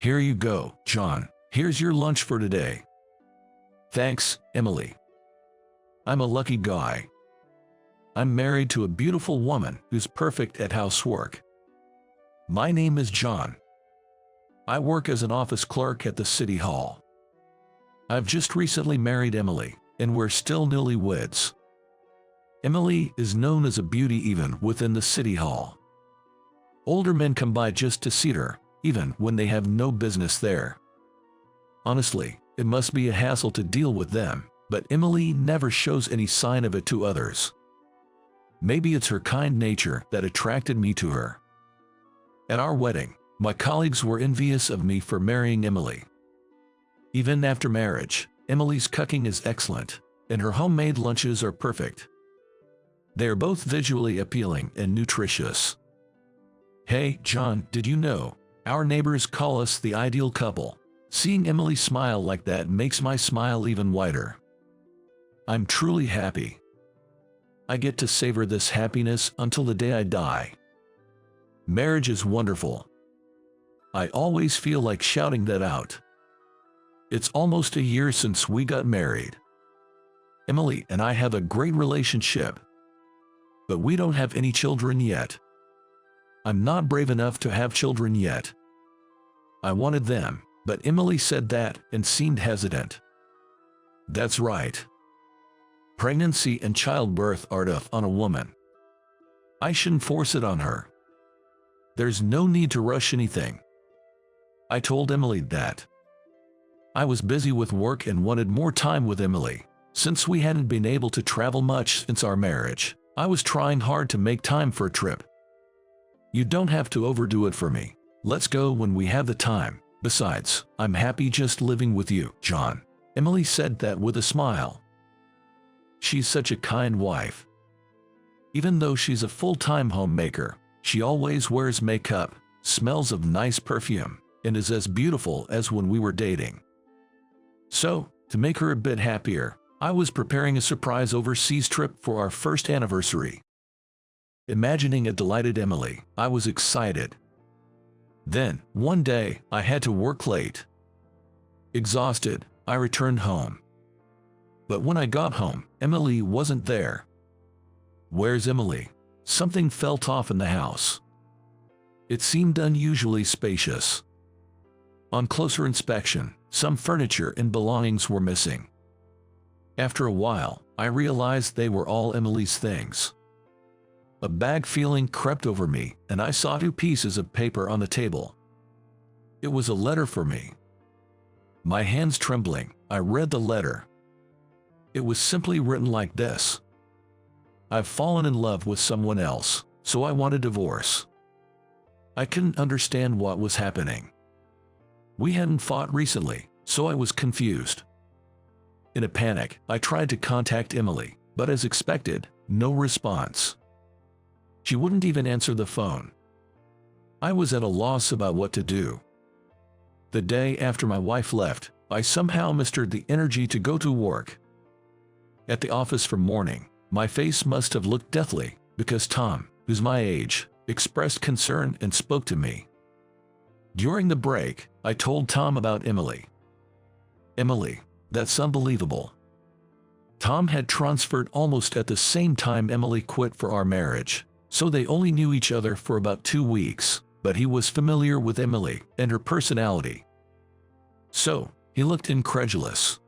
Here you go, John. Here's your lunch for today. Thanks, Emily. I'm a lucky guy. I'm married to a beautiful woman who's perfect at housework. My name is John. I work as an office clerk at the city hall. I've just recently married Emily, and we're still newlyweds. Emily is known as a beauty even within the city hall. Older men come by just to see her, even when they have no business there. Honestly, it must be a hassle to deal with them, but Emily never shows any sign of it to others. Maybe it's her kind nature that attracted me to her. At our wedding, my colleagues were envious of me for marrying Emily. Even after marriage, Emily's cooking is excellent, and her homemade lunches are perfect. They are both visually appealing and nutritious. Hey, John, did you know? Our neighbors call us the ideal couple. Seeing Emily smile like that makes my smile even wider. I'm truly happy. I get to savor this happiness until the day I die. Marriage is wonderful. I always feel like shouting that out. It's almost a year since we got married. Emily and I have a great relationship, but we don't have any children yet. I'm not brave enough to have children yet. I wanted them, but Emily said that and seemed hesitant. That's right. Pregnancy and childbirth are tough on a woman. I shouldn't force it on her. There's no need to rush anything. I told Emily that. I was busy with work and wanted more time with Emily. Since we hadn't been able to travel much since our marriage, I was trying hard to make time for a trip. You don't have to overdo it for me. Let's go when we have the time. Besides, I'm happy just living with you, John. Emily said that with a smile. She's such a kind wife. Even though she's a full-time homemaker, she always wears makeup, smells of nice perfume, and is as beautiful as when we were dating. So, to make her a bit happier, I was preparing a surprise overseas trip for our first anniversary. Imagining a delighted Emily, I was excited. Then, one day, I had to work late. Exhausted, I returned home. But when I got home, Emily wasn't there. Where's Emily? Something felt off in the house. It seemed unusually spacious. On closer inspection, some furniture and belongings were missing. After a while, I realized they were all Emily's things. A bad feeling crept over me, and I saw 2 pieces of paper on the table. It was a letter for me. My hands trembling, I read the letter. It was simply written like this. I've fallen in love with someone else, so I want a divorce. I couldn't understand what was happening. We hadn't fought recently, so I was confused. In a panic, I tried to contact Emily, but as expected, no response. She wouldn't even answer the phone. I was at a loss about what to do. The day after my wife left, I somehow mustered the energy to go to work. At the office for morning, my face must have looked deathly, because Tom, who's my age, expressed concern and spoke to me. During the break, I told Tom about Emily. Emily, that's unbelievable. Tom had transferred almost at the same time Emily quit for our marriage, so they only knew each other for about 2 weeks, but he was familiar with Emily and her personality. So, he looked incredulous.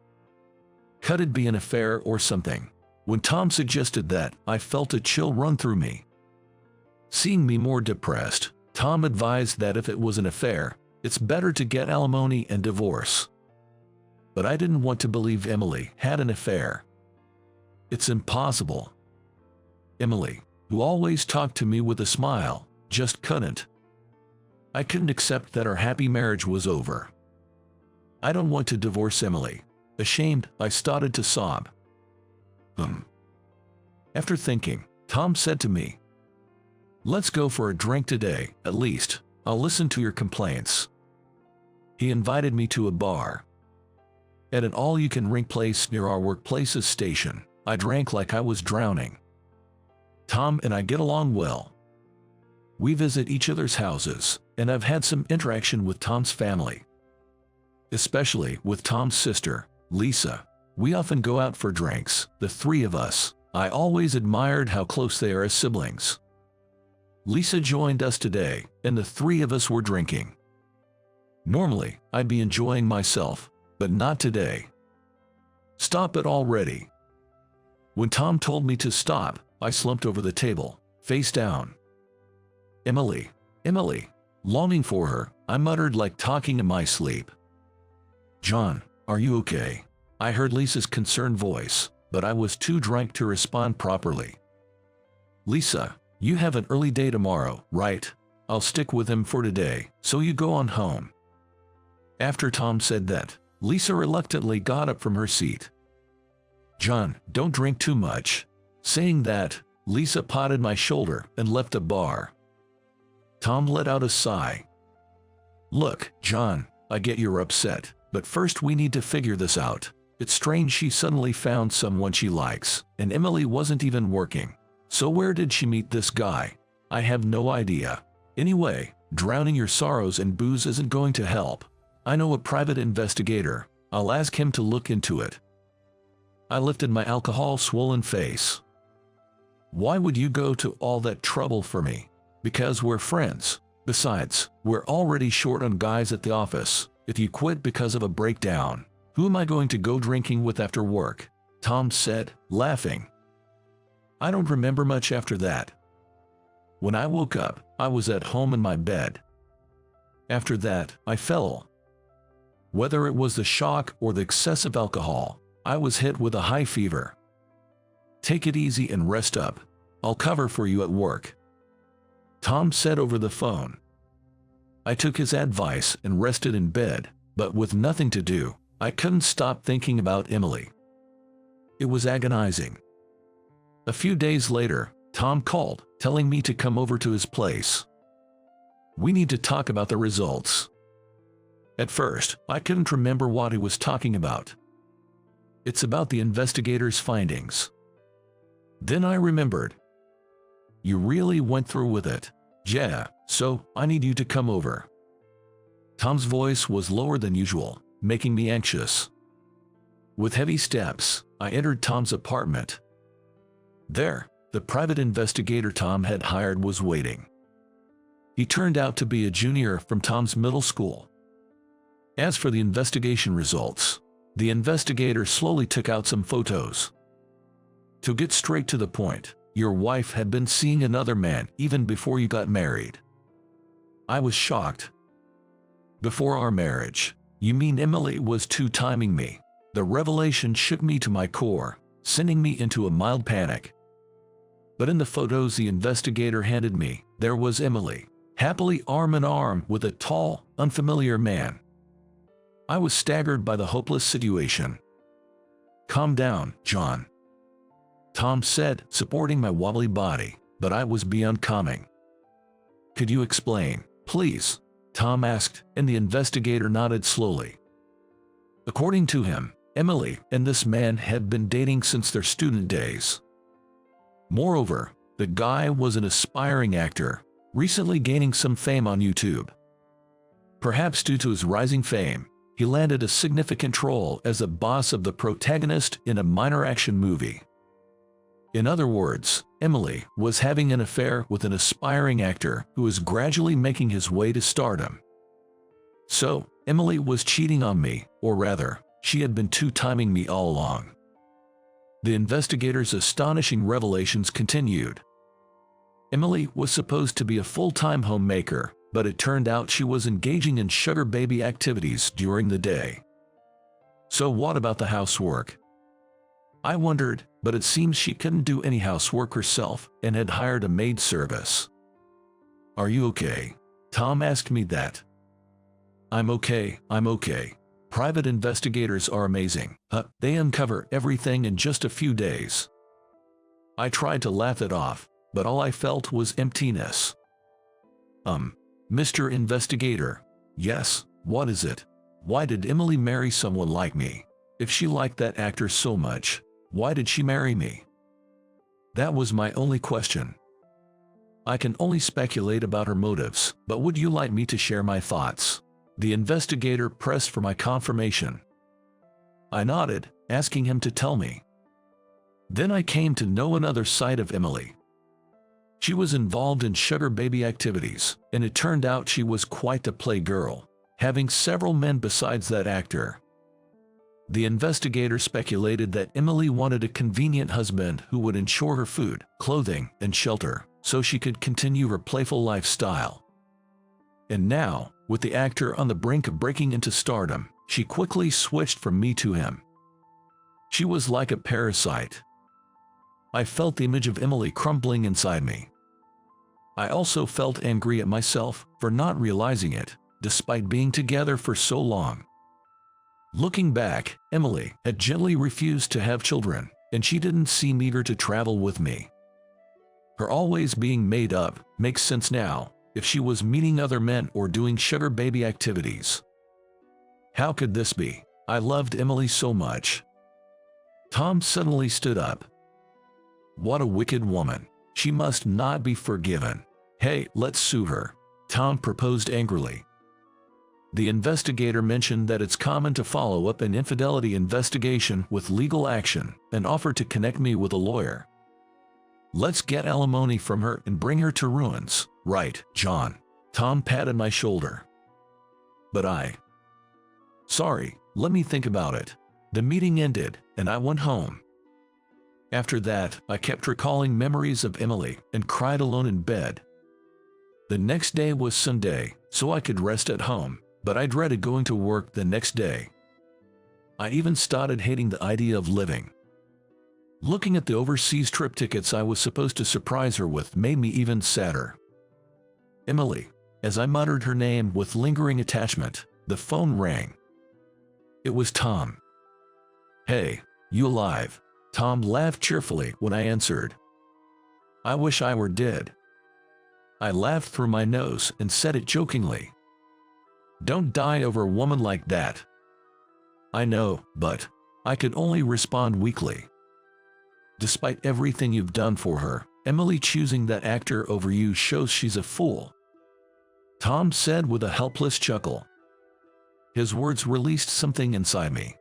Could it be an affair or something? When Tom suggested that, I felt a chill run through me. Seeing me more depressed, Tom advised that if it was an affair, it's better to get alimony and divorce. But I didn't want to believe Emily had an affair. It's impossible. Emily, who always talked to me with a smile, just couldn't. I couldn't accept that our happy marriage was over. I don't want to divorce Emily. Ashamed, I started to sob. After thinking, Tom said to me, "Let's go for a drink today, at least. I'll listen to your complaints." He invited me to a bar. At an all-you-can-drink place near our workplace's station, I drank like I was drowning. Tom and I get along well. We visit each other's houses, and I've had some interaction with Tom's family. Especially with Tom's sister, Lisa. We often go out for drinks, the three of us. I always admired how close they are as siblings. Lisa joined us today, and the three of us were drinking. Normally, I'd be enjoying myself, but not today. Stop it already. When Tom told me to stop, I slumped over the table, face down. Emily, Emily. Longing for her, I muttered like talking in my sleep. John, are you okay? I heard Lisa's concerned voice, but I was too drunk to respond properly. Lisa, you have an early day tomorrow, right? I'll stick with him for today, so you go on home. After Tom said that, Lisa reluctantly got up from her seat. John, don't drink too much. Saying that, Lisa patted my shoulder and left the bar. Tom let out a sigh. Look, John, I get you're upset, but first we need to figure this out. It's strange she suddenly found someone she likes, and Emily wasn't even working. So where did she meet this guy? I have no idea. Anyway, drowning your sorrows in booze isn't going to help. I know a private investigator. I'll ask him to look into it. I lifted my alcohol-swollen face. Why would you go to all that trouble for me? Because we're friends. Besides, we're already short on guys at the office. If you quit because of a breakdown, who am I going to go drinking with after work? Tom said, laughing. I don't remember much after that. When I woke up, I was at home in my bed. After that, I fell. Whether it was the shock or the excessive alcohol, I was hit with a high fever. Take it easy and rest up. I'll cover for you at work. Tom said over the phone. I took his advice and rested in bed, but with nothing to do, I couldn't stop thinking about Emily. It was agonizing. A few days later, Tom called, telling me to come over to his place. We need to talk about the results. At first, I couldn't remember what he was talking about. It's about the investigator's findings. Then I remembered. You really went through with it. Yeah, so I need you to come over. Tom's voice was lower than usual, making me anxious. With heavy steps, I entered Tom's apartment. There, the private investigator Tom had hired was waiting. He turned out to be a junior from Tom's middle school. As for the investigation results, the investigator slowly took out some photos. To get straight to the point, your wife had been seeing another man even before you got married. I was shocked. Before our marriage, you mean Emily was two-timing me? The revelation shook me to my core, sending me into a mild panic. But in the photos the investigator handed me, there was Emily, happily arm in arm with a tall, unfamiliar man. I was staggered by the hopeless situation. Calm down, John. Tom said, supporting my wobbly body, but I was beyond calming. Could you explain, please? Tom asked, and the investigator nodded slowly. According to him, Emily and this man had been dating since their student days. Moreover, the guy was an aspiring actor, recently gaining some fame on YouTube. Perhaps due to his rising fame, he landed a significant role as the boss of the protagonist in a minor action movie. In other words, Emily was having an affair with an aspiring actor who was gradually making his way to stardom. So, Emily was cheating on me, or rather, she had been two-timing me all along. The investigator's astonishing revelations continued. Emily was supposed to be a full-time homemaker, but it turned out she was engaging in sugar baby activities during the day. So what about the housework? I wondered, but it seems she couldn't do any housework herself and had hired a maid service. Are you okay? Tom asked me that. I'm okay. Private investigators are amazing. They uncover everything in just a few days. I tried to laugh it off, but all I felt was emptiness. Mr. Investigator. Yes, what is it? Why did Emily marry someone like me? If she liked that actor so much, why did she marry me? That was my only question. I can only speculate about her motives, but would you like me to share my thoughts? The investigator pressed for my confirmation. I nodded, asking him to tell me. Then I came to know another side of Emily. She was involved in sugar baby activities, and it turned out she was quite a playgirl, having several men besides that actor. The investigator speculated that Emily wanted a convenient husband who would ensure her food, clothing, and shelter, so she could continue her playful lifestyle. And now, with the actor on the brink of breaking into stardom, she quickly switched from me to him. She was like a parasite. I felt the image of Emily crumbling inside me. I also felt angry at myself for not realizing it, despite being together for so long. Looking back, Emily had gently refused to have children, and she didn't seem eager to travel with me. Her always being made up makes sense now, if she was meeting other men or doing sugar baby activities. How could this be? I loved Emily so much. Tom suddenly stood up. What a wicked woman. She must not be forgiven. Hey, let's sue her, Tom proposed angrily. The investigator mentioned that it's common to follow up an infidelity investigation with legal action and offered to connect me with a lawyer. Let's get alimony from her and bring her to ruins, right, John? Tom patted my shoulder. But Sorry, let me think about it. The meeting ended, and I went home. After that, I kept recalling memories of Emily and cried alone in bed. The next day was Sunday, so I could rest at home, but I dreaded going to work the next day. I even started hating the idea of living. Looking at the overseas trip tickets I was supposed to surprise her with made me even sadder. Emily, as I muttered her name with lingering attachment, the phone rang. It was Tom. Hey, you alive? Tom laughed cheerfully when I answered. I wish I were dead. I laughed through my nose and said it jokingly. Don't die over a woman like that. I know, but I could only respond weakly. Despite everything you've done for her, Emily choosing that actor over you shows she's a fool, Tom said with a helpless chuckle. His words released something inside me.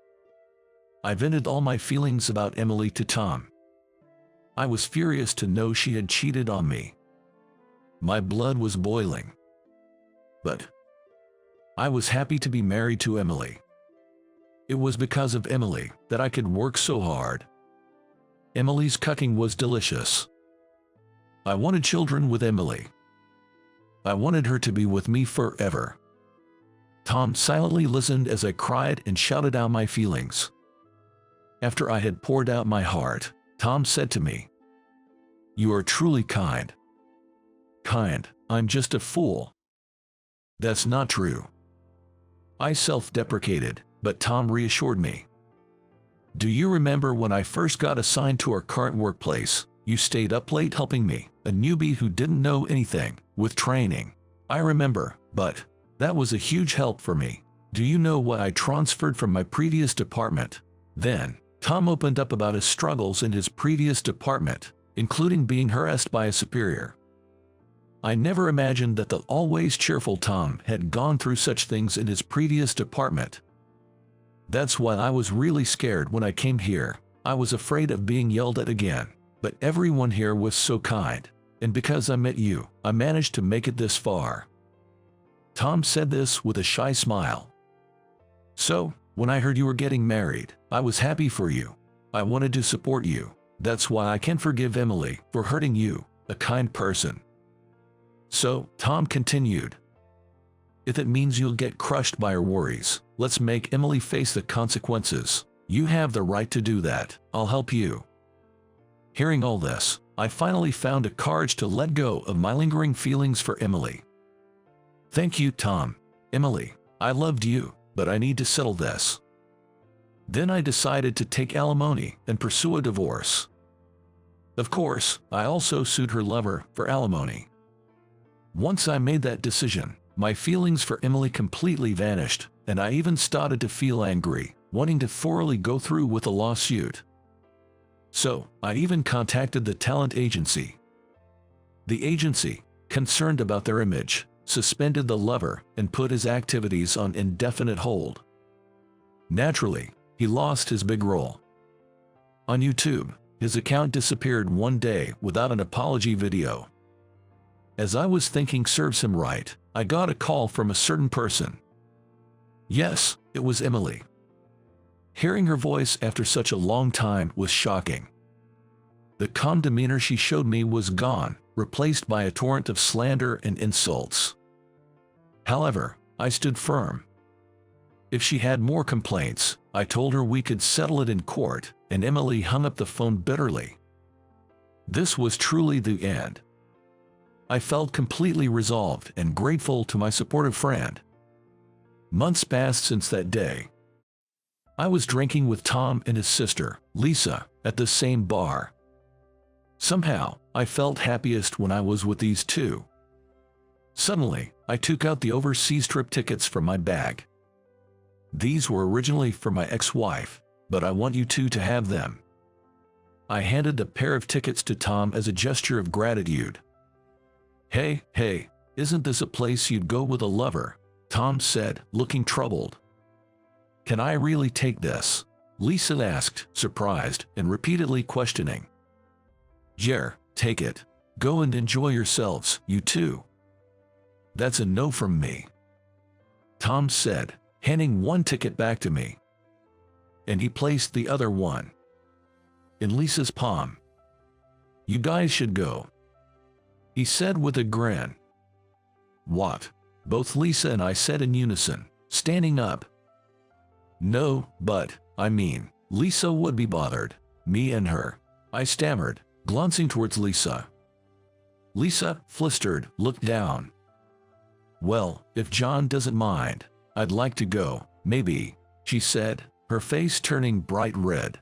I vented all my feelings about Emily to Tom. I was furious to know she had cheated on me. My blood was boiling. But I was happy to be married to Emily. It was because of Emily that I could work so hard. Emily's cooking was delicious. I wanted children with Emily. I wanted her to be with me forever. Tom silently listened as I cried and shouted out my feelings. After I had poured out my heart, Tom said to me, "You are truly kind." Kind, I'm just a fool. That's not true. I self-deprecated, but Tom reassured me. Do you remember when I first got assigned to our current workplace? You stayed up late helping me, a newbie who didn't know anything, with training. I remember, but that was a huge help for me. Do you know why I transferred from my previous department? Then, Tom opened up about his struggles in his previous department, including being harassed by a superior. I never imagined that the always cheerful Tom had gone through such things in his previous department. That's why I was really scared when I came here. I was afraid of being yelled at again. But everyone here was so kind, and because I met you, I managed to make it this far. Tom said this with a shy smile. So, when I heard you were getting married, I was happy for you. I wanted to support you. That's why I can forgive Emily for hurting you, a kind person. So, Tom continued. If it means you'll get crushed by her worries, let's make Emily face the consequences. You have the right to do that. I'll help you. Hearing all this, I finally found the courage to let go of my lingering feelings for Emily. Thank you, Tom. Emily, I loved you, but I need to settle this. Then I decided to take alimony and pursue a divorce. Of course, I also sued her lover for alimony. Once I made that decision, my feelings for Emily completely vanished, and I even started to feel angry, wanting to thoroughly go through with a lawsuit. So, I even contacted the talent agency. The agency, concerned about their image, suspended the lover and put his activities on indefinite hold. Naturally, he lost his big role. On YouTube, his account disappeared one day without an apology video. As I was thinking serves him right, I got a call from a certain person. Yes, it was Emily. Hearing her voice after such a long time was shocking. The calm demeanor she showed me was gone, replaced by a torrent of slander and insults. However, I stood firm. If she had more complaints, I told her we could settle it in court, and Emily hung up the phone bitterly. This was truly the end. I felt completely resolved and grateful to my supportive friend. Months passed since that day. I was drinking with Tom and his sister, Lisa, at the same bar. Somehow, I felt happiest when I was with these two. Suddenly, I took out the overseas trip tickets from my bag. These were originally for my ex-wife, but I want you two to have them. I handed a pair of tickets to Tom as a gesture of gratitude. Hey, isn't this a place you'd go with a lover? Tom said, looking troubled. Can I really take this? Lisa asked, surprised and repeatedly questioning. Jer, take it. Go and enjoy yourselves, you two. That's a no from me. Tom said, handing one ticket back to me. And he placed the other one in Lisa's palm. You guys should go, he said with a grin. What? Both Lisa and I said in unison, standing up. No, but, I mean, Lisa would be bothered. Me and her, I stammered, glancing towards Lisa. Lisa, flustered, looked down. Well, if John doesn't mind, I'd like to go, maybe, she said, her face turning bright red.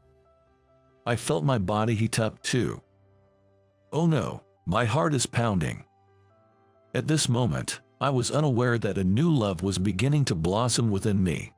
I felt my body heat up too. Oh no, my heart is pounding. At this moment, I was unaware that a new love was beginning to blossom within me.